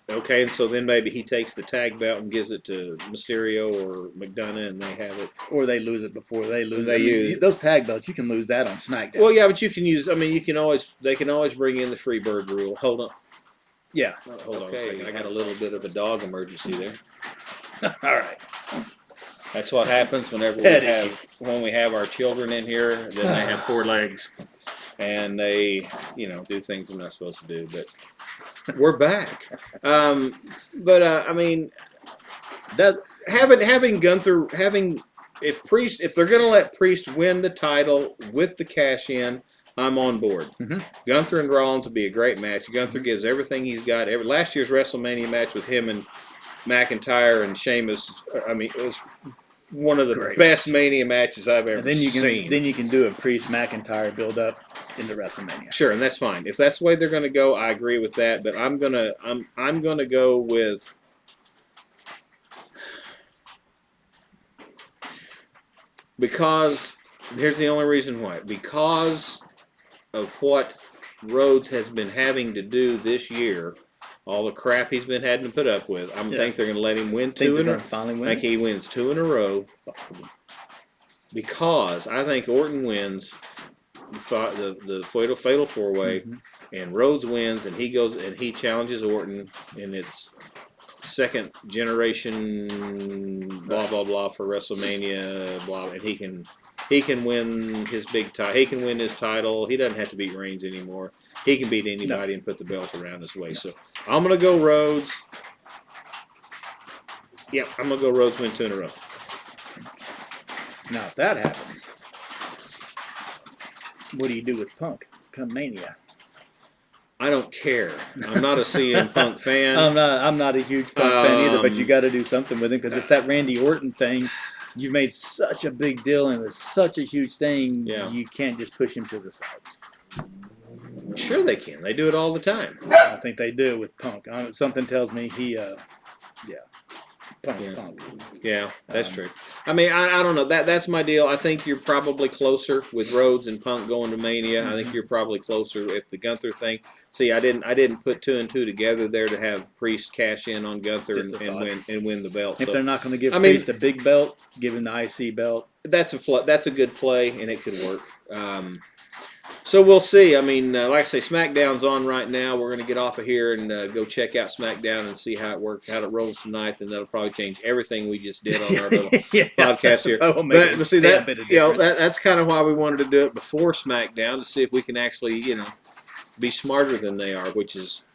S1: okay, and so then maybe he takes the tag belt and gives it to Mysterio or McDonough, and they have it.
S2: Or they lose it before they lose
S1: They
S2: it. I mean,
S1: use it.
S2: those tag belts, you can lose that on SmackDown.
S1: Well, yeah, but you can use. I mean, they can always bring in the free bird rule. Hold on.
S2: Yeah.
S1: Hold on a second. I got a little bit of a dog emergency there.
S2: All right.
S1: That's what happens whenever
S2: Pet
S1: when we have our children in here. Then they have 4 legs, and they do things they're not supposed to do. But we're back. I mean, that having Gunther if they're gonna let Priest win the title with the cash in, I'm on board.
S2: Mm-hmm.
S1: Gunther and Rollins will be a great match. Gunther gives everything he's got. Last year's WrestleMania match with him and McIntyre and Sheamus, I mean, it was one of the best Mania matches I've ever seen.
S2: Then you can do a Priest McIntyre build up into WrestleMania.
S1: Sure, and that's fine. If that's the way they're going to go, I agree with that. But I'm gonna go with because here's the only reason why. Because of what Rhodes has been having to do this year, all the crap he's been having to put up with. I think they're going to let him win 2 in a row.
S2: Finally win.
S1: I think he wins 2 in a row. Because I think Orton wins the fatal 4-way, and Rhodes wins, and he challenges Orton, and it's second generation blah blah blah for WrestleMania blah, and he can win his big title. He can win his title. He doesn't have to beat Reigns anymore. He can beat anybody and put the belt around his waist. So I'm gonna go Rhodes. Yeah, I'm gonna go Rhodes win 2 in a row.
S2: Now, if that happens, what do you do with Punk come Mania?
S1: I don't care. I'm not a CM Punk fan.
S2: I'm not a huge Punk fan either, but you got to do something with him because it's that Randy Orton thing. You've made such a big deal and it's such a huge thing.
S1: Yeah.
S2: You can't just push him to the side.
S1: Sure they can. They do it all the time.
S2: I think they do with Punk. Something tells me Punk's Punk.
S1: Yeah, that's true. I mean, I don't know. That's my deal. I think you're probably closer with Rhodes and Punk going to Mania. I think you're probably closer if the Gunther thing. See, I didn't put 2 and 2 together there to have Priest cash in on Gunther and win the belt.
S2: If they're not going to give Priest a big belt, give him the IC belt.
S1: That's a good play, and it could work. So we'll see. I mean, like I say, SmackDown's on right now. We're going to get off of here and go check out SmackDown and see how it works, how it rolls tonight, and that'll probably change everything we just did on our little podcast here. But see, that's kind of why we wanted to do it before SmackDown, to see if we can actually, be smarter than they are, which is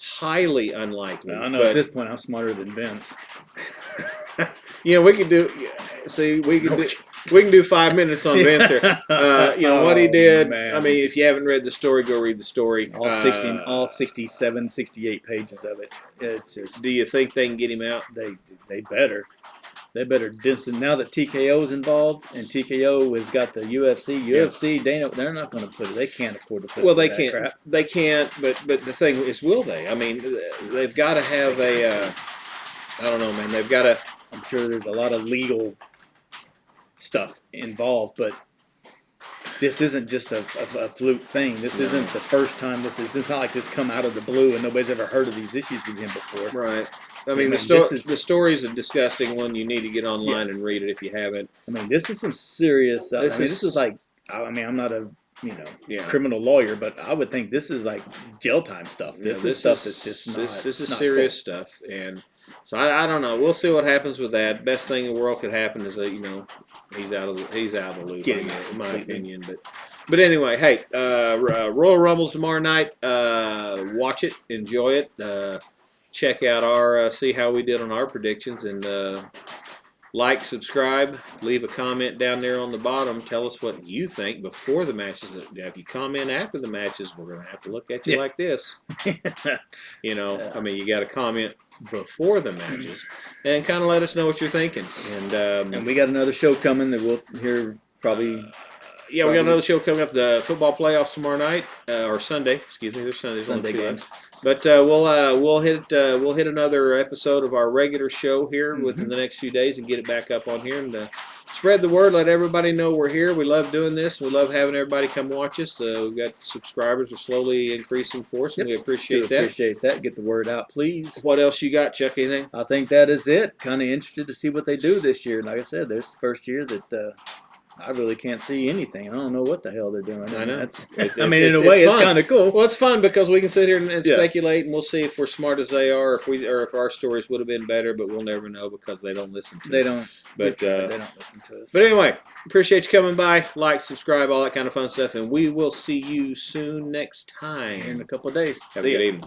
S1: highly unlikely.
S2: I know at this point I'm smarter than Vince.
S1: We could do. See, we can do 5 minutes on Vince here. What he did. Man. I mean, if you haven't read the story, go read the story.
S2: All 67, 68 pages of it. It's just,
S1: do you think they can get him out?
S2: They better. They better distance. Now that TKO is involved and TKO has got the UFC, they're not going to put it. They can't afford to put.
S1: Well, they can't. Crap. They can't. But the thing is, will they? I mean, they've got to have a. I don't know, man. They've got to.
S2: I'm sure there's a lot of legal stuff involved, but this isn't just a fluke thing. This isn't the first time. It's not like this come out of the blue and nobody's ever heard of these issues with him before.
S1: Right. I mean, the story's a disgusting one. You need to get online and read it if you haven't.
S2: I mean, this is some serious stuff. This is like, I'm not a criminal lawyer, but I would think this is like jail time stuff. This is stuff that's just not.
S1: This is serious stuff, and so I don't know. We'll see what happens with that. Best thing in the world could happen is that he's out of the loop, in my opinion. But anyway, hey, Royal Rumble's tomorrow night. Watch it, enjoy it. Check out see how we did on our predictions, and like, subscribe, leave a comment down there on the bottom. Tell us what you think before the matches. If you comment after the matches, we're going to have to look at you like this. I mean, you got to comment before the matches and kind of let us know what you're thinking. And
S2: we got another show coming that we'll hear probably.
S1: We got another show coming up. The football playoffs tomorrow night or Sunday. Excuse me, there's Sunday games. But we'll hit another episode of our regular show here within the next few days and get it back up on here and spread the word. Let everybody know we're here. We love doing this. We love having everybody come watch us. We've got subscribers are slowly increasing for us, and we appreciate that.
S2: Appreciate that. Get the word out, please.
S1: What else you got, Chuck? Anything?
S2: I think that is it. Kind of interested to see what they do this year. Like I said, there's the first year that I really can't see anything. I don't know what the hell they're doing.
S1: I know.
S2: I mean, in a way, it's kind of cool.
S1: Well, it's fun because we can sit here and
S2: Yeah.
S1: speculate, and we'll see if we're smart as they are, if our stories would have been better, but we'll never know because they don't listen to us.
S2: They don't.
S1: But
S2: they don't listen to us.
S1: But anyway, appreciate you coming by. Like, subscribe, all that kind of fun stuff, and we will see you soon next time.
S2: Here in a couple of days.
S1: Have a good evening.